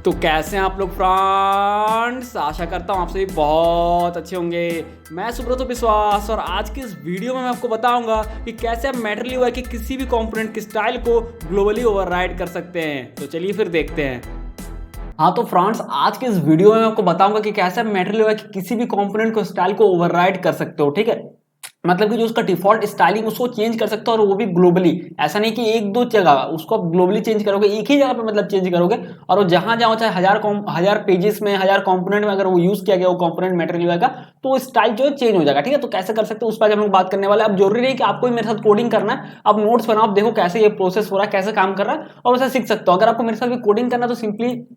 तो कैसे हैं आप लोग फ्रेंड्स। आशा करता हूँ आप सभी बहुत अच्छे होंगे। मैं सुब्रत विश्वास और आज की इस वीडियो में मैं आपको बताऊंगा कि कैसे आप मैटरली हुआ कि किसी भी कंपोनेंट की स्टाइल को ग्लोबली ओवरराइड कर सकते हैं। तो चलिए फिर देखते हैं। हाँ तो फ्रेंड्स, आज के इस वीडियो में मैं आपको बताऊंगा कि कैसे आप मैटरली हुआ कि किसी भी कंपोनेंट को स्टाइल को ओवरराइड कर सकते हो। ठीक है, मतलब कि जो उसका डिफॉल्ट स्टाइलिंग उसको चेंज कर सकते हो, और वो भी ग्लोबली। ऐसा नहीं कि एक दो जगह उसको आप ग्लोबली चेंज करोगे, एक ही जगह पे मतलब चेंज करोगे, और वो जहां जहां चाहे हजार पेजेस में, हजार कंपोनेंट में अगर वो यूज किया गया वो कंपोनेंट मटेरियल का, तो स्टाइल जो है चेंज हो जाएगा। ठीक है, तो कैसे कर सकते हो उस पर हम लोग बात करने वाले। अब जरूरी नहीं कि आपको मेरे साथ कोडिंग करना है, आप नोट्स बनाओ, देखो कैसे ये प्रोसेस हो रहा है, कैसे काम कर रहा है, और वैसे सीख सकते हो। अगर आपको मेरे साथ भी कोडिंग करना है तो सिंपली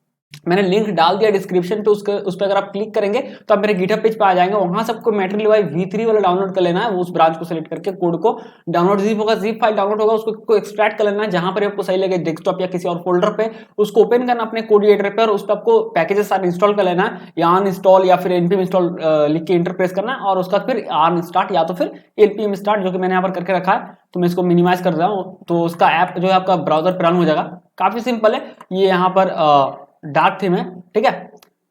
मैंने लिंक डाल दिया डिस्क्रिप्शन पे, उस पर अगर आप क्लिक करेंगे तो आप मेरे गिटहब पेज पे आ जाएंगे। वहां से आपको मटेरियल V3 वाला डाउनलोड कर लेना है, वो उस ब्रांच को सेलेक्ट करके कोड को डाउनलोड, जिप होगा, जिप फाइल डाउनलोड होगा, उसको एक्सट्रैक्ट कर लेना है जहां पर आपको सही लगे, डेस्कटॉप या किसी और फोल्डर पे, उसको ओपन करना अपने कोड एडिटर पे, और उस पर आपको पैकेजेस सारे इंस्टॉल कर लेना है, या अनइंस्टॉल या फिर npm इंस्टॉल लिख के इंटर प्रेस करना है, और उसका फिर आर्म स्टार्ट या तो फिर npm स्टार्ट, जो कि मैंने यहाँ पर करके रखा है। तो मैं इसको मिनिमाइज कर रहा हूँ, तो उसका ऐप जो है आपका ब्राउजर पर रन हो जाएगा। काफी सिंपल है ये। यहाँ पर डार्क थीम है। ठीक है,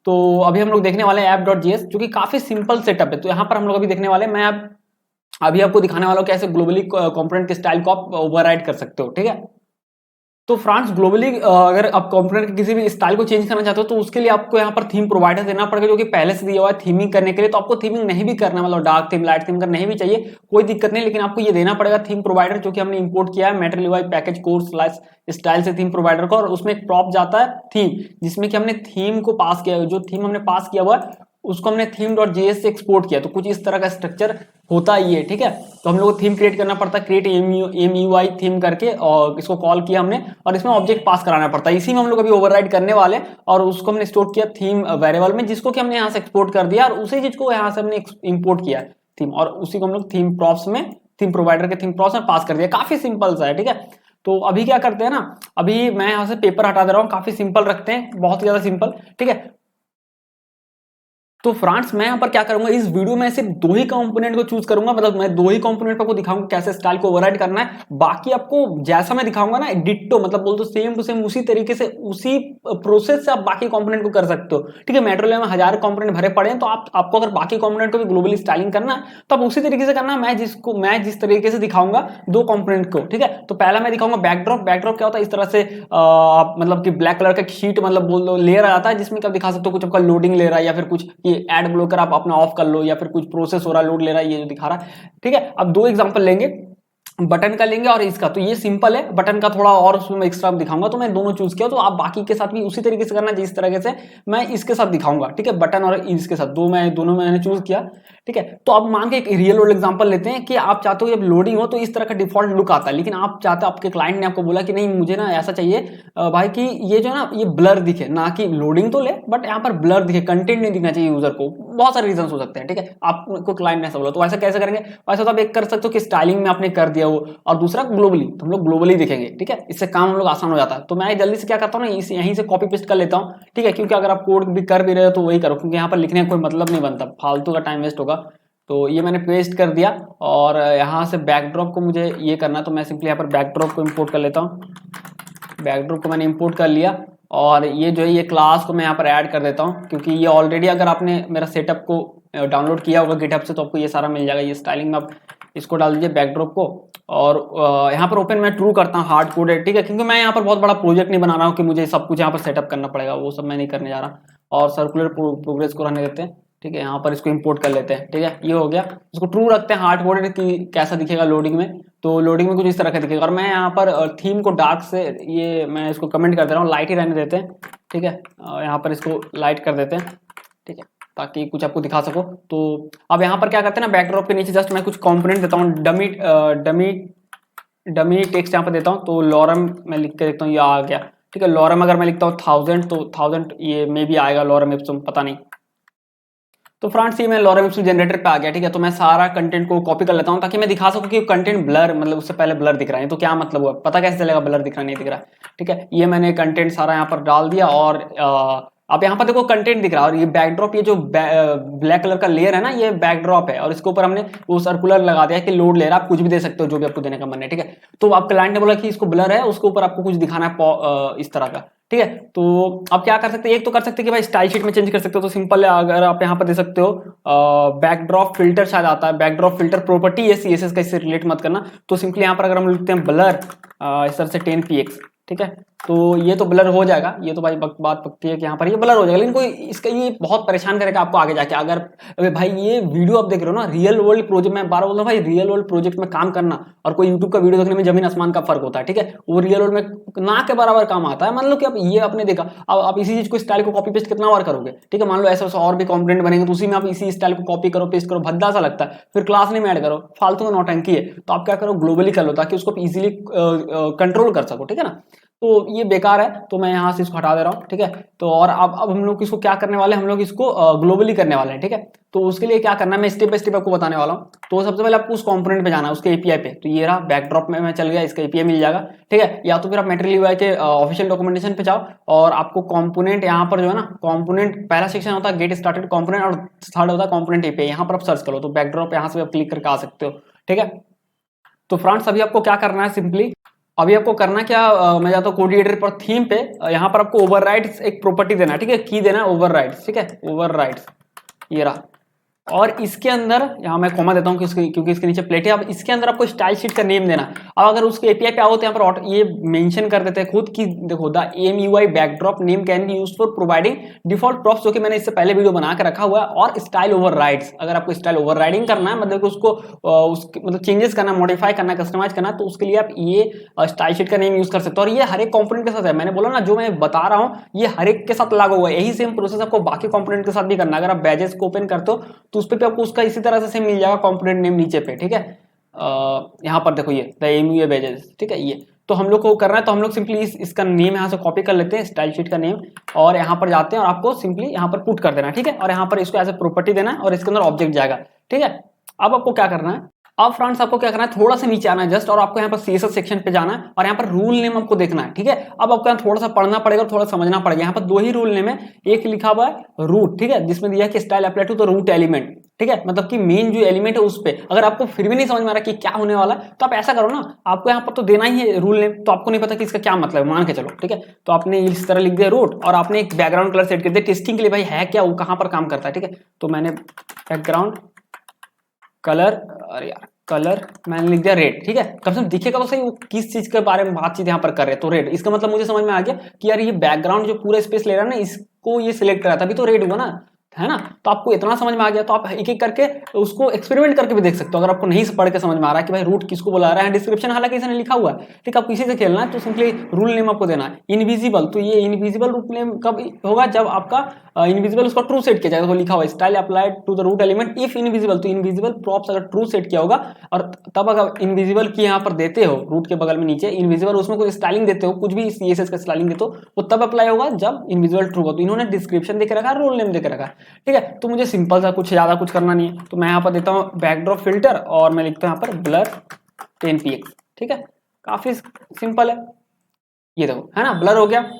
तो अभी हम लोग देखने वाले हैं app.js, जो कि काफी सिंपल सेटअप है। तो यहाँ पर हम लोग अभी देखने वाले हैं, मैं अभी आपको दिखाने वाला हूँ कैसे ग्लोबली कंपोनेंट के स्टाइल को आप ओवरराइड कर सकते हो। ठीक है, तो फ्रांस ग्लोबली अगर आप कंपोनेंट के किसी भी स्टाइल को चेंज करना चाहते हो तो उसके लिए आपको यहाँ पर थीम प्रोवाइडर देना पड़ेगा, जो कि पहले से दिया हुआ है थीमिंग करने के लिए। तो आपको थीमिंग नहीं भी करना, मतलब डार्क थीम, लाइट थीम नहीं भी चाहिए, कोई दिक्कत नहीं, लेकिन आपको ये देना पड़ेगा थीम प्रोवाइडर, जो कि हमने इंपोर्ट किया है मटेरियल पैकेज कोर्स स्टाइल से थीम प्रोवाइडर को, और उसमें एक प्रॉप जाता है थीम, जिसमें कि हमने थीम को पास किया, जो थीम हमने पास किया हुआ है उसको हमने theme.js से एक्सपोर्ट किया। तो कुछ इस तरह का स्ट्रक्चर होता ही है। ठीक है, तो हम लोग को थीम क्रिएट करना पड़ता है, क्रिएट MUI थीम करके, और इसको कॉल किया हमने, और इसमें ऑब्जेक्ट पास कराना पड़ता है। इसी में हम लोग अभी ओवरराइड करने वाले हैं, और उसको हमने स्टोर किया थीम वेरिएबल में, जिसको कि हमने यहाँ से एक्सपोर्ट कर दिया, और उसी चीज को यहाँ से हमने इंपोर्ट किया थीम, और उसी को हम लोग थीम प्रॉप्स में, थीम प्रोवाइडर के थीम प्रॉप्स में पास कर दिया। काफी सिंपल सा है। ठीक है, तो अभी क्या करते हैं ना, अभी मैं यहाँ से पेपर हटा दे रहा हूँ, काफी सिंपल रखते हैं, बहुत ज्यादा सिंपल। ठीक है, तो फ्रेंड्स मैं यहाँ पर क्या करूंगा, इस वीडियो में सिर्फ दो ही कंपोनेंट को चूज करूंगा, मतलब मैं दो ही कंपोनेंट पर आपको दिखाऊंगा कैसे स्टाइल को ओवरराइड करना है। बाकी आपको जैसा मैं दिखाऊंगा ना डिट्टो, मतलब बोल दो सेम टू सेम, उसी तरीके से, उसी प्रोसेस से आप बाकी कंपोनेंट को कर सकते हो। ठीक है, मटेरियल में हजार कंपोनेंट भरे पड़े हैं, तो आपको अगर बाकी कंपोनेंट को भी ग्लोबली स्टाइलिंग करना है तो आप उसी तरीके से करना है, मैं जिस तरीके से दिखाऊंगा दो कंपोनेंट को। ठीक है, तो पहला मैं दिखाऊंगा बैकड्रॉप। बैकड्रॉप क्या होता है, इस तरह से आप मतलब कि ब्लैक कलर का शीट, मतलब बोल दो लेयर आता है, जिसमें आप दिखा सकते हो कुछ आपका लोडिंग ले रहा है, या फिर कुछ ये एड ब्लॉकर आप अपना ऑफ कर लो, या फिर कुछ प्रोसेस हो रहा है, लोड ले रहा है, ये जो दिखा रहा है। ठीक है, अब दो एग्जांपल लेंगे, बटन का लेंगे और इसका। तो ये सिंपल है, बटन का थोड़ा और उसमें एक्स्ट्रा दिखाऊंगा, तो मैं दोनों चूज किया। तो आप बाकी के साथ भी उसी तरीके से करना जिस तरीके से मैं इसके साथ दिखाऊंगा। ठीक है, बटन और इसके साथ दोनों मैंने चूज किया। ठीक है, तो अब मान के एक रियल वर्ल्ड एग्जांपल लेते हैं कि आप चाहते हो जब लोडिंग हो तो इस तरह का डिफॉल्ट लुक आता है, लेकिन आप चाहते हो, आपके क्लाइंट ने आपको बोला कि नहीं मुझे ना ऐसा चाहिए भाई कि ये जो ना ये ब्लर दिखे, ना कि लोडिंग तो ले बट यहाँ पर ब्लर दिखे, कंटेंट नहीं दिखना चाहिए यूजर को। बहुत सारे रीजन हो सकते हैं। ठीक है, आपको क्लाइंट ने ऐसा बोला, तो ऐसा कैसे करेंगे? वैसे तो आप एक कर सकते हो कि स्टाइलिंग में आपने कर दिया वो, और दूसरा ग्लोबली, तो हम लोग ग्लोबली दिखेंगे। ठीक है, इससे काम हम लोग आसान हो जाता है। तो मैं जल्दी से क्या करता हूँ ना, यहीं से कॉपी पेस्ट कर लेता हूँ। ठीक है, क्योंकि अगर आप कोड भी कर भी रहे हो तो वही करो, क्योंकि यहाँ पर लिखने का कोई मतलब नहीं बनता, फालतू का टाइम वेस्ट होगा। तो ये मैंने पेस्ट कर दिया, और यहाँ से बैकड्रॉप को मुझे ये करना है, तो मैं सिंपली यहाँ पर बैकड्रॉप को इम्पोर्ट कर लेता हूँ। बैकड्रॉप को मैंने इम्पोर्ट कर लिया, और ये जो है ये क्लास को मैं यहाँ पर ऐड कर देता हूँ, क्योंकि ये ऑलरेडी अगर आपने मेरा सेटअप को डाउनलोड किया होगा गिटहब से तो आपको ये सारा मिल जाएगा। ये स्टाइलिंग में आप इसको डाल दीजिए बैकड्रॉप को, और यहाँ पर ओपन मैं ट्रू करता हूँ, हार्ड कोड है। ठीक है, क्योंकि मैं यहाँ पर बहुत बड़ा प्रोजेक्ट नहीं बना रहा हूँ कि मुझे सब कुछ यहाँ पर सेटअप करना पड़ेगा, वो सब मैं नहीं करने जा रहा। और सर्कुलर प्रोग्रेस को रहने देते हैं। ठीक है, यहाँ पर इसको इंपोर्ट कर लेते हैं। ठीक है, ये हो गया, इसको ट्रू रखते हैं, हार्ड कोडेड कि कैसा दिखेगा लोडिंग में। तो लोडिंग में कुछ इस तरह का दिखेगा, और मैं यहाँ पर थीम को डार्क से, ये मैं इसको कमेंट कर दे रहा हूँ, लाइट ही रहने देते हैं। ठीक है, यहाँ पर इसको लाइट कर देते हैं। ठीक है, ताकि कुछ आपको दिखा सको। तो अब यहाँ पर क्या करते हैं ना, बैकड्रॉप के नीचे जस्ट मैं कुछ कंपोनेंट देता हूँ, डमी टेक्स्ट यहाँ पर देता हूँ। तो लॉरम मैं लिख के देखता हूँ, ये आ गया। ठीक है, लॉरम अगर मैं लिखता हूँ 1000, तो 1000 ये मे भी आएगा लॉरम इप्सम, पता नहीं। तो फ्रेंड्स ये मैं लॉरम इप्सम जनरेटर पे आ गया। ठीक है, तो मैं सारा कंटेंट को कॉपी कर लेता हूँ, ताकि मैं दिखा सकूँ कि कंटेंट ब्लर, मतलब उससे पहले ब्लर दिख रहा है। तो क्या मतलब हुआ, पता कैसे चलेगा ब्लर दिख रहा नहीं दिख रहा। ठीक है, ये मैंने कंटेंट सारा यहाँ पर डाल दिया, और आप यहाँ पर देखो कंटेंट दिख रहा है और ये बैकड्रॉप, ये जो ब्लैक कलर का लेयर है ना, ये बैकड्रॉप है और इसके ऊपर हमने वो सर्कुलर लगा दिया कि लोड लेयर, आप कुछ भी दे सकते हो जो भी आपको देने का मन है, ठीक है। तो आप क्लाइंट ने बोला कि इसको ब्लर है, उसके ऊपर आपको कुछ दिखाना है इस तरह का, ठीक है। तो आप क्या कर सकते हैं, एक तो कर सकते हैं कि भाई स्टाइल शीट में चेंज कर सकते हो, तो सिंपल है, अगर आप यहाँ पर दे सकते हो बैकड्रॉप फिल्टर शायद आता है, बैकड्रॉप फिल्टर प्रॉपर्टी है CSS का, इससे रिलेट मत करना। तो सिंपली यहाँ पर अगर हम लिखते हैं ब्लर इस तरह से 10px, ठीक है, तो ये तो ब्लर हो जाएगा, ये तो भाई बात पक्की है कि यहाँ पर ये ब्लर हो जाएगा। लेकिन कोई इसका ये बहुत परेशान करेगा आपको आगे जाके। अगर भाई ये वीडियो आप देख रहे हो ना, रियल वर्ल्ड प्रोजेक्ट, मैं बार बोल रहा हूँ भाई, रियल वर्ल्ड प्रोजेक्ट में काम करना और कोई यूट्यूब का वीडियो देखने में जमीन आसमान का फर्क होता है, ठीक है। वो रियल वर्ल्ड में ना के बराबर काम आता है। मान लो कि आप ये आपने देखा, अब आप इसी चीज को, स्टाइल को कॉपी पेस्ट कितना बार करोगे, ठीक है। मान लो ऐसा और भी कॉम्पोनेंट बनेंगे तो उसी में आप इसी स्टाइल को कॉपी करो पेस्ट करो, भद्दा सा लगता है, फिर क्लास नेम ऐड करो, फालतू का नौटंकी है। तो आप क्या करो, ग्लोबली कर लो ताकि उसको इजीली कंट्रोल कर सको, ठीक है ना। तो ये बेकार है, तो मैं यहाँ से इसको हटा दे रहा हूँ, ठीक है। तो और अब हम लोग इसको क्या करने वाले हैं, हम लोग इसको ग्लोबली करने वाले हैं, ठीक है। तो उसके लिए क्या करना है, मैं स्टेप बाय स्टेप आपको बताने वाला हूँ। तो सबसे पहले आपको उस कंपोनेंट पे जाना है, उसके एपीआई पे। तो ये रहा बैकड्रॉप में मैं चल गया, इसका एपीआई मिल जाएगा, ठीक है। या तो फिर आप मेटेरियल यूआई के ऑफिशियल डॉक्यूमेंटेशन पे जाओ और आपको कंपोनेंट, यहाँ पर जो है ना कंपोनेंट, पहला सेक्शन होता है गेट स्टार्टेड कंपोनेंट और थर्ड होता है कंपोनेंट एपीआई। यहाँ पर आप सर्च करो तो बैकड्रॉप यहाँ से आप क्लिक करके आ सकते हो, ठीक है। तो फ्रेंड्स अभी आपको क्या करना है, सिंपली अभी आपको करना क्या, मैं जाता हूँ कोड एडिटर पर, थीम पे, यहाँ पर आपको ओवरराइड्स एक प्रॉपर्टी देना है, ठीक है, की देना है ओवरराइड्स, ठीक है, ओवरराइड्स ये रहा। और इसके अंदर यहाँ मैं कॉमा देता हूँ क्योंकि इसके नीचे प्लेट है। अब इसके अंदर आपको स्टाइल शीट का नेम देना। अब अगर उसके एपीआई पे आओ तो यहाँ पर ये मेंशन कर देते हैं खुद की, देखो the AMUI backdrop name can be used for providing default props, जो कि मैंने इससे पहले वीडियो बना के रखा हुआ है, और स्टाइल ओवरराइड्स। अगर आपको स्टाइल ओवरराइडिंग करना है, मतलब उसको मतलब चेंजेस करना, मॉडिफाई करना, कस्टमाइज करना, तो उसके लिए आप ये स्टाइल शीट का नेम यूज कर सकते हो। और ये हर एक कंपोनेंट के साथ है, मैंने बोला ना जो मैं बता रहा हूँ ये हर एक के साथ लागू हुआ है। यही सेम प्रोसेस आपको बाकी कंपोनेंट के साथ भी करना है। अगर आप बैजेस को ओपन करते हो तो उस पर आपको उसका इसी तरह से मिल जाएगा कंपोनेंट नेम नीचे पे, ठीक है। यहाँ पर देखो ये द AMUI बैजेस, ठीक है। ये तो हम लोग को करना है, तो हम लोग सिंपली इसका नेम यहाँ से कॉपी कर लेते हैं, स्टाइल शीट का नेम, और यहाँ पर जाते हैं और आपको सिंपली यहाँ पर पुट कर देना, ठीक है। और यहाँ पर इसको ऐसे प्रॉपर्टी देना है और इसके अंदर ऑब्जेक्ट जाएगा, ठीक है। अब आपको क्या करना है, अब फ्रेंड्स आपको क्या करना है, थोड़ा सा नीचे आना है जस्ट, और आपको यहाँ पर CSS सेक्शन पे जाना है और यहाँ पर रूल नेम आपको देखना है, ठीक है। अब आपको यहाँ थोड़ा सा पढ़ना पड़ेगा और थोड़ा समझना पड़ेगा। यहाँ पर दो ही रूल नेम है, एक लिखा हुआ है रूट, ठीक है, जिसमें दिया है कि style apply to the root element, ठीक है, मतलब कि मेन जो एलिमेंट है उस पे। अगर आपको फिर भी नहीं समझ में आ रहा कि क्या होने वाला है, तो आप ऐसा करो ना, आपको यहाँ पर तो देना ही है रूल नेम, तो आपको नहीं पता कि इसका क्या मतलब है, मान के चलो, ठीक है। तो आपने इस तरह लिख दिया रूट, और आपने एक बैकग्राउंड कलर सेट कर दिया टेस्टिंग के लिए, भाई है क्या, वो कहाँ पर काम करता है, ठीक है। तो मैंने बैकग्राउंड कलर, अरे यार कलर मैंने लिख दिया रेड, ठीक है। कम से कम दिखेगा तो सही वो किस चीज के बारे में बातचीत यहाँ पर कर रहे हैं। तो रेड, इसका मतलब मुझे समझ में आ गया कि यार ये बैकग्राउंड जो पूरा स्पेस ले रहा है ना, इसको ये सिलेक्ट करा तभी तो रेड हुआ ना, है ना। तो आपको इतना समझ में आ गया, तो आप एक एक करके उसको एक्सपेरिमेंट करके भी देख सकते हो। अगर आपको नहीं पढ़ के समझ में आ रहा है कि भाई रूट किसको बुला रहा है, डिस्क्रिप्शन हालांकि इसने लिखा हुआ है, ठीक है, आपको इसी से खेलना है। तो सिंपली रूल नेम आपको देना है इनविजिबल। तो ये इनविजिबल रूट नेम कब होगा, जब आपका इनविजिबल उसका ट्रू सेट किया जाएगा। तो लिखा हुआ style applied to the root element if invisible, तो इनविजिबल प्रॉप्स अगर ट्रू सेट किया होगा, और तब अगर इनविजिबल की यहाँ पर देते हो रूट के बगल में नीचे इनविजिबल, उसमें कोई स्टाइलिंग देते हो, कुछ भी CSS का स्टाइलिंग देते हो, वो तब अप्लाई होगा जब इनविजिबल ट्रू हो। तो इन्होंने डिस्क्रिप्शन देके रखा है, रोल नेम देके रखा है, ठीक है। तो मुझे सिंपल सा कुछ ज्यादा कुछ करना नहीं है, तो मैं यहाँ पर देता हूँ बैकड्रॉप फिल्टर और मैं लिखता हूँ यहाँ पर ब्लर 10px, ठीक है। काफी सिंपल है, ये देखो है ना, ब्लर हो गया।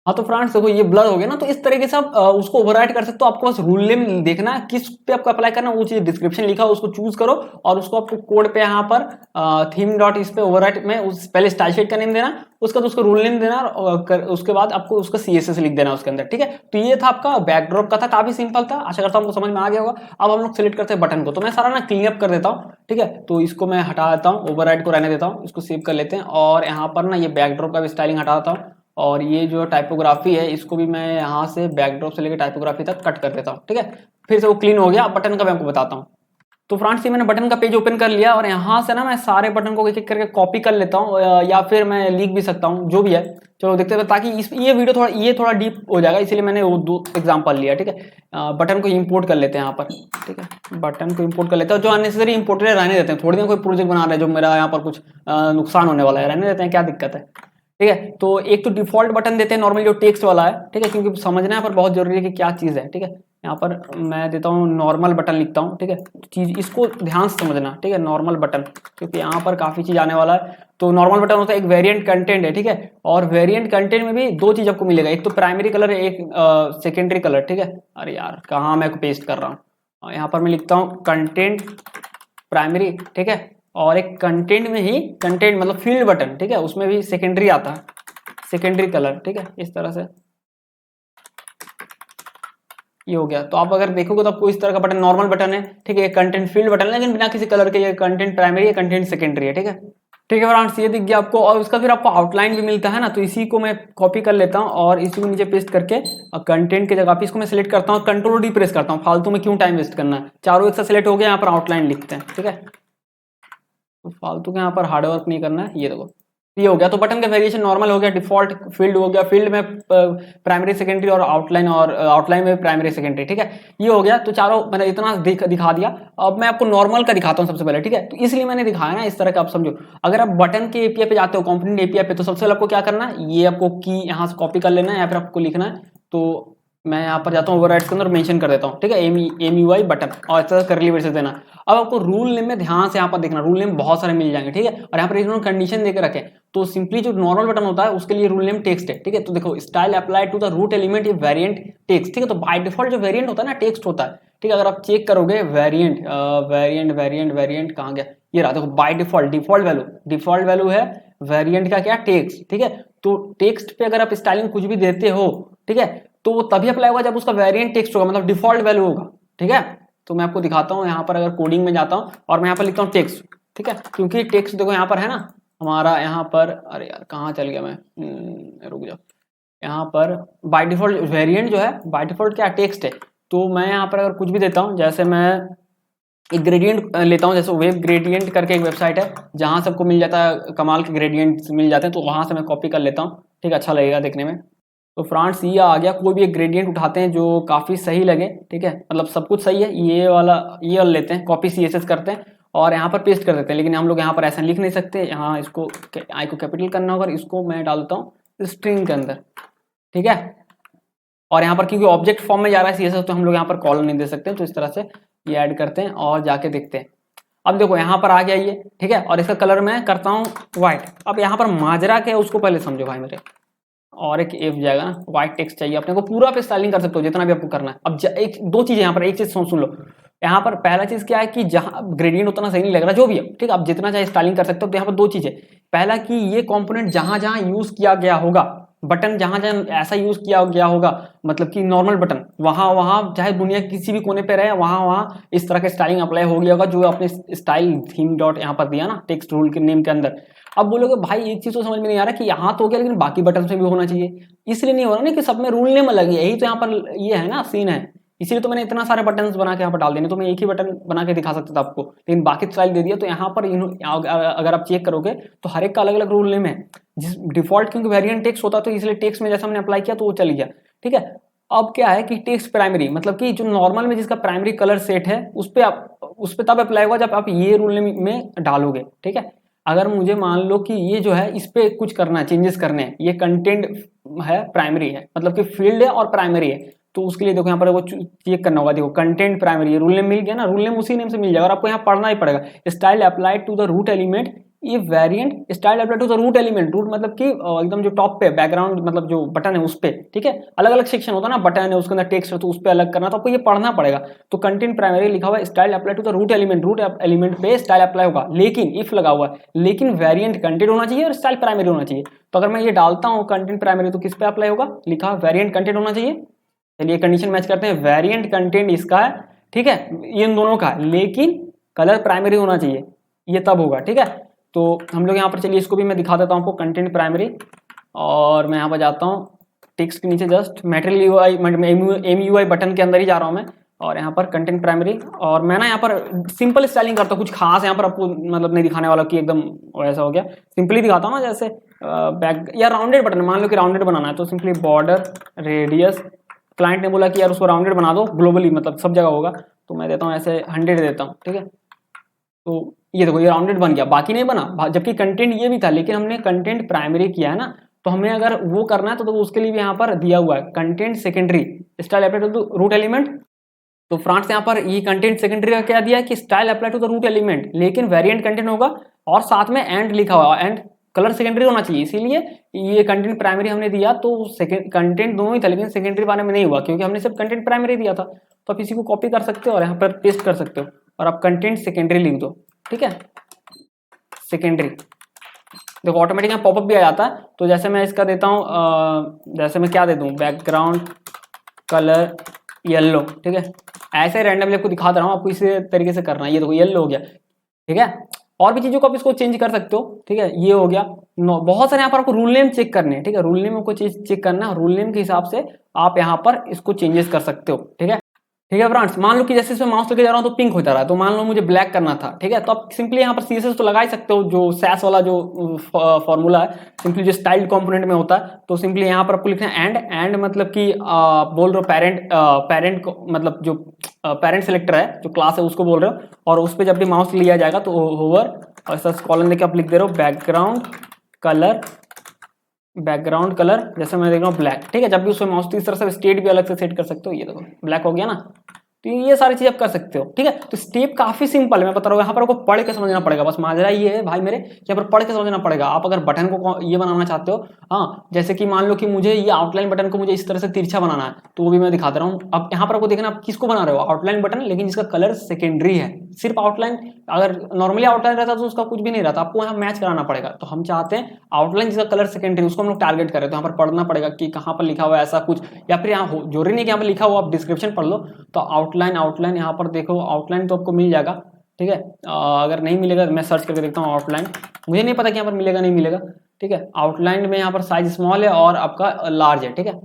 हाँ तो फ्रेंड्स देखो ये ब्लर हो गया ना, तो इस तरीके से आप उसको ओवरराइड कर सकते हो। आपको बस रूल नेम देखना है किस पे आपको अप्लाई करना है, वो चीज डिस्क्रिप्शन लिखा हो उसको चूज करो, और उसको आपको कोड पे यहाँ पर थीम डॉट इस पे ओवरराइड में उस पहले स्टाइल शीट का नेम देना, उसका तो उसको रूल नेम देना, और उसके बाद आपको उसका CSS लिख देना उसके अंदर, ठीक है। तो ये था आपका बैकड्रॉप का, था काफी सिंपल था, आशा करता हूँ आपको समझ में आ गया होगा। अब हम लोग सिलेक्ट करते हैं बटन को, तो मैं सारा ना क्लीन अप कर देता हूँ, ठीक है। तो इसको मैं हटा देता हूँ, ओवरराइड को रहने देता हूँ, इसको सेव कर लेते हैं, और यहाँ पर ना ये बैकड्रॉप का भी स्टाइलिंग हटा देता हूँ, और ये जो टाइपोग्राफी है इसको भी मैं यहाँ से बैकड्रॉप से लेकर टाइपोग्राफी तक कट कर देता हूँ, ठीक है। फिर से वो क्लीन हो गया। अब बटन का मैं आपको बताता हूँ। तो फ्रेंड्स ये मैंने बटन का पेज ओपन कर लिया, और यहाँ से ना मैं सारे बटन को एक एक करके कॉपी कर लेता हूँ, या फिर मैं लिख भी सकता हूँ, जो भी है। चलो देखते हैं, ताकि ये वीडियो थोड़ा डीप हो जाएगा, इसलिए मैंने वो 2 एग्जाम्पल लिया, ठीक है। बटन को इंपोर्ट कर लेते हैं यहाँ पर, ठीक है, बटन को इंपोर्ट कर लेते हैं। जो अननेसेसरी इंपोर्टेड है रहने देते हैं, थोड़ी देर कोई प्रोजेक्ट बना रहे हैं जो मेरा यहाँ पर कुछ नुकसान होने वाला है, रहने देते हैं, क्या दिक्कत है, ठीक है। तो एक तो डिफॉल्ट बटन देते हैं नॉर्मली जो टेक्स्ट वाला है, ठीक है, क्योंकि समझना है पर बहुत जरूरी है कि क्या चीज है, ठीक है। यहाँ पर मैं देता हूँ नॉर्मल बटन लिखता हूँ, ठीक है। चीज़ इसको ध्यान से समझना, ठीक है। नॉर्मल बटन, क्योंकि यहाँ पर काफ़ी चीज़ आने वाला है। तो नॉर्मल बटन होता है एक वेरिएंट कंटेंट है, ठीक है। और वेरिएंट कंटेंट में भी दो चीज़ आपको मिलेगा, एक तो प्राइमरी कलर है, एक सेकेंडरी कलर, ठीक है। अरे यार कहाँ मैं पेस्ट कर रहा हूँ, यहाँ पर मैं लिखता हूँ कंटेंट प्राइमरी, ठीक है। और एक कंटेंट में ही कंटेंट मतलब फील्ड बटन, ठीक है, उसमें भी सेकेंडरी आता है, सेकेंडरी कलर, ठीक है। इस तरह से ये हो गया। तो आप अगर देखोगे तो आपको इस तरह का बटन नॉर्मल बटन है, ठीक है। कंटेंट फील्ड बटन है, लेकिन बिना किसी कलर के, ये कंटेंट प्राइमरी है, कंटेंट सेकेंडरी है, ठीक है। ठीक है फ्रेंड्स, ये दिख गया आपको। और उसका फिर आपको आउटलाइन भी मिलता है ना, तो इसी को मैं कॉपी कर लेता हूँ और इसी को नीचे पेस्ट करके कंटेंट की जगह पे इसको मैं सिलेक्ट करता हूँ, कंट्रोल डी प्रेस करता हूँ। फालतू में क्यों टाइम वेस्ट करना है, चारों एक साथ सिलेक्ट हो गया, यहाँ पर आउटलाइन लिखते हैं, ठीक है। तो फालतू के यहाँ पर हार्ड वर्क नहीं करना है। ये देखो ये हो गया। तो बटन का वेरिएशन नॉर्मल हो गया, डिफॉल्ट फील्ड हो गया, फील्ड में प्राइमरी सेकेंडरी और आउटलाइन में प्राइमरी सेकेंडरी, ठीक है। ये हो गया। तो चारों मैंने इतना दिखा दिया। अब मैं आपको नॉर्मल का दिखाता हूँ सबसे पहले, ठीक है। तो इसलिए मैंने दिखाया ना इस तरह का, आप समझो। अगर आप बटन के एपीआई पे जाते हो, कंपोनेंट एपीआई पे, तो सबसे पहले आपको क्या करना है, ये आपको की यहाँ से कॉपी कर लेना है या फिर आपको लिखना है। तो मैं यहाँ पर जाता हूँ ओवरराइड्स के अंदर, मेंशन कर देता हूँ, ठीक है, एमयूआई बटन, और इस तरह करली ब्रेसेस देना। अब आपको रूल नेम में ध्यान से यहाँ पर देखना, रूल नेम बहुत सारे मिल जाएंगे, ठीक है। और यहाँ पर इन्होंने कंडीशन देकर रखे। तो सिंपली जो नॉर्मल बटन होता है उसके लिए रूल नेम टेक्स्ट है, ठीक है। तो देखो style apply to the root element ये वेरिएंट टेक्स्ट, ठीक है। तो बाय डिफॉल्ट जो वेरिएंट होता है ना, टेक्स्ट होता है, ठीक है। अगर आप चेक करोगे वेरिएंट वेरिएंट कहाँ गया, ये रहा, देखो बाय डिफॉल्ट वैल्यू है वेरिएंट का क्या, टेक्स्ट, ठीक है। तो टेक्स्ट पे अगर आप स्टाइलिंग कुछ भी देते हो, ठीक है, तो वो तभी अप्लाई होगा जब उसका वेरिएंट टेक्स्ट होगा, मतलब डिफॉल्ट वैल्यू होगा, ठीक है। तो मैं आपको दिखाता हूँ, यहाँ पर अगर कोडिंग में जाता हूँ और मैं यहाँ पर लिखता हूँ टेक्स्ट, ठीक है, क्योंकि टेक्स्ट देखो यहाँ पर है ना हमारा, यहाँ पर, अरे यार कहाँ चल गया मैं, रुक जाओ। यहाँ पर बाय डिफॉल्ट वेरिएंट जो है बाय डिफॉल्ट क्या टेक्स्ट है। तो मैं यहाँ पर अगर कुछ भी देता हूँ, जैसे मैं एक ग्रेडियंट लेता हूँ, जैसे वेब ग्रेडियंट करके एक वेबसाइट है जहाँ सबको मिल जाता है, कमाल के ग्रेडियंट मिल जाते हैं, तो वहाँ से मैं कॉपी कर लेता हूँ, ठीक है, अच्छा लगेगा देखने में। तो फ्रेंड्स ये आ गया। कोई भी एक ग्रेडियंट उठाते हैं जो काफ़ी सही लगे, ठीक है, मतलब सब कुछ सही है, ये वाला लेते हैं, कॉपी सीएसएस करते हैं और यहाँ पर पेस्ट कर देते हैं। लेकिन हम लोग यहाँ पर ऐसा लिख नहीं सकते, यहाँ इसको आई को कैपिटल करना होगा, इसको मैं डाल देता हूँ स्ट्रिंग के अंदर, ठीक है। और यहाँ पर क्योंकि ऑब्जेक्ट फॉर्म में जा रहा है सीएसएस, तो हम लोग यहाँ पर कॉलम नहीं दे सकते, तो इस तरह से ये ऐड करते हैं और जाके देखते हैं। अब देखो यहाँ पर आ गया ये, ठीक है, और इसका कलर मैं करता हूँ व्हाइट। अब यहाँ पर माजरा क्या है उसको पहले समझो भाई मेरे, और एक एफ जाएगा ना, व्हाइट टेक्स्ट चाहिए अपने को, पूरा पे स्टाइलिंग कर सकते हो जितना भी आपको करना है। अब एक दो चीजें यहाँ पर, एक चीज सुन लो। यहाँ पर पहला चीज क्या है कि जहाँ ग्रेडियंट उतना सही नहीं लग रहा, जो भी है, ठीक है, आप जितना चाहे स्टाइलिंग कर सकते हो। तो यहाँ पर दो चीजें, पहला कि ये कंपोनेंट जहां जहां यूज किया गया होगा, बटन जहां जहां ऐसा यूज किया गया होगा, मतलब कि नॉर्मल बटन, वहां वहां चाहे दुनिया किसी भी कोने पे रहे, वहां वहां इस तरह का स्टाइलिंग अप्लाई हो गया होगा, जो आपने स्टाइल थीम डॉट यहाँ पर दिया ना टेक्स्ट रूल के नेम के अंदर। अब बोलोगे भाई एक चीज तो समझ में नहीं आ रहा कि यहाँ तो हो गया, लेकिन बाकी बटन में भी होना चाहिए। इसलिए नहीं हो रहा ना कि सब में रूल नेम अलग है, यही तो यहाँ पर ये है ना सीन है। इसीलिए तो मैंने इतना सारे बटन बना के यहाँ पर डाल देने, तो मैं एक ही बटन बना के दिखा सकता था आपको, लेकिन बाकी स्टाइल दे दिया। तो यहाँ पर अगर आप चेक करोगे तो हर एक का अलग अलग रूल नेम है। जिस डिफॉल्ट क्योंकि वेरिएंट टेक्स्ट होता, तो इसलिए टेक्स्ट में जैसा हमने अप्लाई किया तो वो चल गया, ठीक है। अब क्या है कि टेक्स्ट प्राइमरी मतलब कि जो नॉर्मल में जिसका प्राइमरी कलर सेट है उस पर तब अप्लाई होगा जब आप ये रूल नेम में डालोगे, ठीक है। अगर मुझे मान लो कि ये जो है इस पे कुछ करना है, चेंजेस करने हैं, ये कंटेंट है प्राइमरी है, मतलब कि फील्ड है और प्राइमरी है, तो उसके लिए देखो यहाँ पर वो चेक करना होगा। देखो कंटेंट प्राइमरी, रूल नेम मिल गया ना, रूल नेम उसी नेम से मिल जाएगा और आपको यहाँ पढ़ना ही पड़ेगा। Style applied to the root element, ये variant style applied to the root element, root मतलब कि एकदम जो टॉप पे बैकग्राउंड मतलब जो बटन है उस पे, ठीक है। अलग अलग सेक्शन होता है ना, बटन है उसके अंदर टेक्स्ट है, तो उस पे अलग करना, तो आपको ये पढ़ना पड़ेगा। तो कंटेंट प्राइमरी लिखा हुआ है, style apply to the root element पे स्टाइल अप्लाई होगा, लेकिन इफ लगा हुआ है, लेकिन वेरिएंट कंटेंट होना चाहिए और स्टाइल प्राइमरी होना चाहिए। तो अगर मैं ये डालता हूँ कंटेंट प्राइमरी, तो किस पे अप्लाई होगा, लिखा वेरिएंट कंटेंट होना चाहिए। चलिए कंडीशन मैच करते हैं, वेरिएंट कंटेंट इसका है, ठीक है, ये इन दोनों का है, लेकिन कलर प्राइमरी होना चाहिए, ये तब होगा, ठीक है। तो हम लोग यहाँ पर, चलिए इसको भी मैं दिखा देता हूँ आपको, कंटेंट प्राइमरी, और मैं यहाँ पर जाता हूँ टेक्स्ट के नीचे, जस्ट मटेरियल यूआई एमयूआई बटन के अंदर ही जा रहा हूँ मैं, और यहाँ पर कंटेंट प्राइमरी, और मैं ना यहाँ पर सिंपल स्टाइलिंग करता हूँ, कुछ खास यहाँ पर आपको मतलब नहीं दिखाने वाला कि एकदम ऐसा हो गया, सिंपली दिखाता हूँ ना, जैसे बैक या राउंडेड बटन, मान लो कि राउंडेड बनाना है, तो सिंपली बॉर्डर रेडियस, क्लाइंट ने बोला कि यार उसको राउंडेड बना दो ग्लोबली, मतलब सब जगह होगा, तो मैं देता हूँ ऐसे 100 देता हूँ, ठीक है। तो ये देखो ये राउंडेड बन गया, बाकी नहीं बना, जबकि कंटेंट ये भी था, लेकिन हमने कंटेंट प्राइमरी किया है ना, तो हमें अगर वो करना है तो उसके लिए भी यहाँ पर दिया हुआ है content secondary, style apply to root element तो फ्रेंड्स यहाँ पर ये कंटेंट सेकेंडरी का क्या दिया है कि style apply to the root element, लेकिन वेरिएंट कंटेंट होगा और साथ में एंड लिखा हुआ, एंड कलर सेकेंडरी होना चाहिए, इसीलिए ये कंटेंट प्राइमरी हमने दिया। तो कंटेंट दोनों ही था लेकिन सेकेंडरी बारे में नहीं हुआ क्योंकि हमने सिर्फ कंटेंट प्राइमरी दिया था। तो आप इसी को कॉपी कर सकते हो और यहाँ पर पेस्ट कर सकते हो और आप कंटेंट सेकेंडरी लिख दो, ठीक है, सेकेंडरी। देखो ऑटोमेटिक यहाँ पॉपअप भी आ जाता है। तो जैसे मैं इसका देता हूँ, जैसे मैं क्या दे दूँ, बैकग्राउंड कलर येलो, ठीक है, ऐसे रैंडमली आपको दिखा दे रहा हूँ, आपको इसी तरीके से करना है। ये देखो येलो हो गया, ठीक है। और भी चीजों को आप इसको चेंज कर सकते हो, ठीक है, ये हो गया। बहुत सारे यहाँ पर आपको रूल नेम चेक करने हैं, ठीक है, रूल नेम को चेक करना है, रूल नेम के हिसाब से आप यहाँ पर इसको चेंजेस कर सकते हो, ठीक है। ठीक है फ्रेंड्स, मान लो कि जैसे इसमें माउस लेके जा रहा हूँ तो पिंक होता रहा, तो मान लो मुझे ब्लैक करना था, ठीक है, तो आप सिंपली यहाँ पर सीएसएस तो लगा ही सकते हो, जो सैस वाला जो फॉर्मूला है, सिंपली जो स्टाइल्ड कंपोनेंट में होता है। तो सिंपली यहाँ पर आपको लिखना है एंड मतलब कि बोल रहे हो पेरेंट को, मतलब जो पेरेंट सेलेक्टर है, जो क्लास है उसको बोल रहे हो, और उस पर जब भी माउस लिया जाएगा तो ओवर और ऐसा कॉलन देके आप लिख दे रहे हो बैकग्राउंड कलर, जैसे मैं देख रहा हूँ ब्लैक, ठीक है। जब भी उसमें माउस तो इस तरह से स्टेट भी अलग से सेट कर सकते हो, ये देखो ब्लैक हो गया ना। तो ये सारी चीज आप कर सकते हो, ठीक है। तो स्टेप काफी सिंपल है, मैं बता रहा हूँ, यहाँ पर आपको पढ़ के समझना पड़ेगा, बस माजरा ये है भाई मेरे, यहाँ पर पढ़ के समझना पड़ेगा। आप अगर बटन को ये बनाना चाहते हो, हाँ, जैसे कि मान लो कि मुझे ये आउटलाइन बटन को मुझे इस तरह से तिरछा बनाना है, तो वो भी मैं दिखा दे रहा हूँ। अब यहाँ पर आपको देखना आप किसको बना रहे हो, आउटलाइन बटन, लेकिन जिसका कलर सेकेंडरी है, सिर्फ आउटलाइन। अगर नॉर्मली आउटलाइन रहता तो उसका कुछ भी नहीं रहता, आपको यहाँ मैच कराना पड़ेगा। तो हम चाहते हैं आउटलाइन जिसका कलर सेकेंडरी, उसको हम लोग टारगेट करें। तो यहाँ पर पढ़ना पड़ेगा कि कहाँ पर लिखा हुआ है ऐसा कुछ, या फिर यहाँ जरूरी नहीं कि यहाँ पर लिखा हुआ, आप डिस्क्रिप्शन पढ़ लो। तो आउटलाइन यहाँ पर देखो, आउटलाइन तो आपको मिल जाएगा, ठीक है। अगर नहीं मिलेगा मैं सर्च करके देखता हूँ आउटलाइन, मुझे नहीं पता कि यहाँ पर मिलेगा नहीं मिलेगा, ठीक है। आउटलाइन में यहाँ पर साइज स्मॉल है और आपका लार्ज है, ठीक है।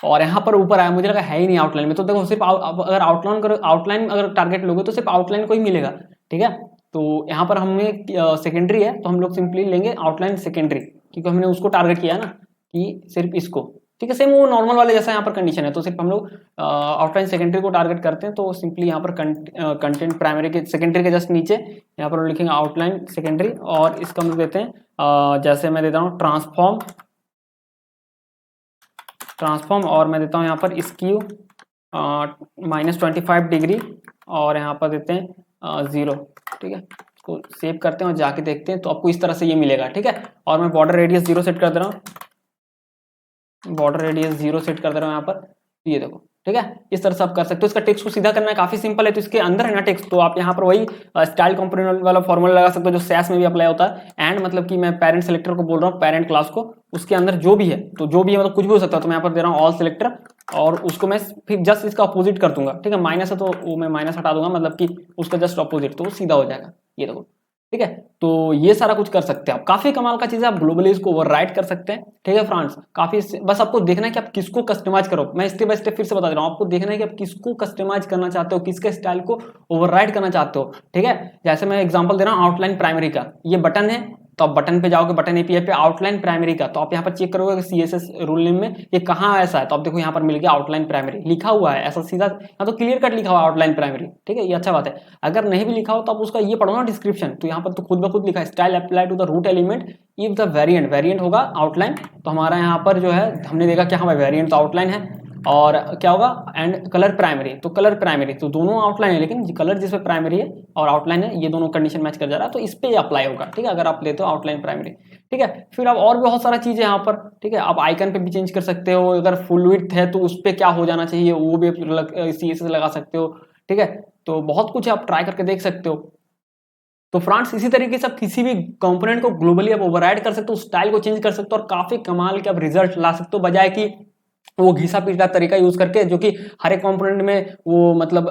और यहाँ पर ऊपर आया, मुझे लगा है ही नहीं आउटलाइन में, तो देखो सिर्फ अगर आउटलाइन अगर टारगेट लोगे तो सिर्फ आउटलाइन को ही मिलेगा, ठीक है। तो यहाँ पर हमें सेकेंडरी है, तो हम लोग सिंपली लेंगे आउटलाइन सेकेंडरी, क्योंकि हमने उसको टारगेट किया ना कि सिर्फ इसको, ठीक है। सेम वो नॉर्मल वाले जैसा यहाँ पर कंडीशन है, तो सिर्फ हम लोग आउटलाइन सेकेंडरी को टारगेट करते हैं। तो सिंपली यहाँ पर कंटेंट प्राइमरी के सेकेंडरी के जस्ट नीचे यहाँ पर लिखेंगे आउटलाइन सेकेंडरी, और इसका हम लोग देते हैं जैसे मैं देता हूँ ट्रांसफॉर्म, और मैं देता हूँ यहाँ पर स्क्यू -25 डिग्री, और यहाँ पर देते हैं 0, ठीक है। इसको सेव करते हैं और जाके देखते हैं, तो आपको इस तरह से ये मिलेगा, ठीक है। और मैं बॉर्डर रेडियस 0 सेट कर दे रहा हूँ, बॉर्डर रेडियस 0 सेट कर दे रहा हूँ यहाँ पर, ये देखो, ठीक है। इस तरह से आप कर सकते हो। इसका टेक्स्ट को सीधा करना है, काफी सिंपल है। तो इसके अंदर है ना टेक्स्ट, तो आप यहाँ पर वही स्टाइल कंपोनेंट वाला फॉर्मूला लगा सकते हो जो सैस में भी अप्लाई होता है। एंड मतलब कि मैं पेरेंट सेलेक्टर को बोल रहा हूँ, पेरेंट क्लास को, उसके अंदर जो भी है, तो जो भी है मतलब कुछ भी हो सकता है। तो मैं यहाँ पर दे रहा हूँ ऑल सेलेक्टर, और उसको मैं फिर जस्ट इसका अपोजिट कर दूंगा, ठीक है। माइनस है तो वो मैं माइनस हटा दूंगा, मतलब कि उसका जस्ट अपोजिट, तो वो सीधा हो जाएगा, ये देखो, ठीक है। तो ये सारा कुछ कर सकते हैं आप, काफी कमाल का चीज है। आप ग्लोबली इसको ओवरराइड कर सकते हैं, ठीक है फ्रेंड्स। काफी, बस आपको देखना है कि आप किसको कस्टमाइज करो। मैं स्टेप बाय स्टेप फिर से बता दे रहा हूँ, आपको देखना है कि आप किसको कस्टमाइज करना चाहते हो, किसके स्टाइल को ओवरराइड करना चाहते हो, ठीक है। जैसे मैं एग्जांपल दे रहा हूँ आउटलाइन प्राइमरी का, ये बटन है, तो आप बटन पे जाओगे, बटन एपीआई पे आउटलाइन प्राइमरी का, तो आप यहाँ पर चेक करोगे कि सीएसएस रूल नेम में ये कहाँ ऐसा है, तो आप देखो यहाँ पर मिल गया आउटलाइन प्राइमरी लिखा हुआ है, ऐसा सीधा यहाँ तो क्लियर कट लिखा हुआ है आउटलाइन प्राइमरी, ठीक है। ये अच्छा बात है। अगर नहीं भी लिखा हो तो आप उसका ये पढ़ो ना डिस्क्रिप्शन, तो यहाँ पर तो खुद ब खुद लिखा है style apply to the root element if the variant होगा आउटलाइन। तो हमारा यहाँ पर जो है हमने देखा कि हाँ वेरिएंट तो आउटलाइन है, और क्या होगा एंड कलर प्राइमरी, तो कलर प्राइमरी तो दोनों आउटलाइन है, लेकिन कलर जिसपे प्राइमरी है और आउटलाइन है, ये दोनों कंडीशन मैच कर जा रहा है, तो इस पे अप्लाई होगा, ठीक है। अगर आप लेते हो आउटलाइन प्राइमरी, ठीक है। फिर आप और भी बहुत सारा चीज है यहाँ पर, ठीक है। आप आइकन पे भी चेंज कर सकते हो, अगर फुल विड्थ है तो उस पर क्या हो जाना चाहिए वो भी सीएसएस लगा सकते हो, ठीक है। तो बहुत कुछ है, आप ट्राई करके देख सकते हो। तो फ्रेंड्स इसी तरीके से आप किसी भी कंपोनेंट को ग्लोबली आप ओवरराइड कर सकते हो, स्टाइल को चेंज कर सकते हो, और काफी कमाल के आप रिजल्ट ला सकते हो, बजाय कि वो घिसा पिटा तरीका यूज करके, जो कि हर एक कंपोनेंट में वो मतलब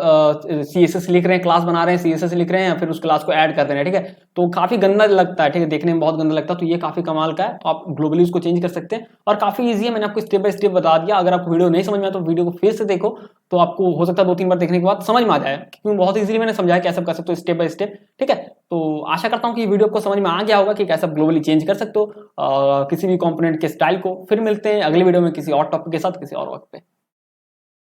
सीएसएस लिख रहे हैं, क्लास बना रहे हैं, सीएसएस लिख रहे हैं, फिर उस क्लास को ऐड कर रहे हैं, ठीक है। तो काफी गंदा लगता है, ठीक है, देखने में बहुत गंदा लगता है। तो ये काफी कमाल का है, तो आप ग्लोबली उसको चेंज कर सकते हैं, और काफी ईजी है। मैंने आपको स्टेप बाय स्टेप बता दिया। अगर आपको वीडियो नहीं समझ में आया तो वीडियो को फिर से देखो, तो आपको हो सकता है 2-3 बार देखने के बाद समझ में आ जाए, क्योंकि बहुत इजीली मैंने समझाया कैसे कर सकते हो स्टेप बाय स्टेप, ठीक है। तो आशा करता हूँ कि वीडियो को समझ में आ गया होगा कि कैसे ग्लोबली चेंज कर सकते हो किसी भी कंपोनेंट के स्टाइल को। फिर मिलते हैं अगले वीडियो में किसी और टॉपिक के साथ, किसी और वक्त पे।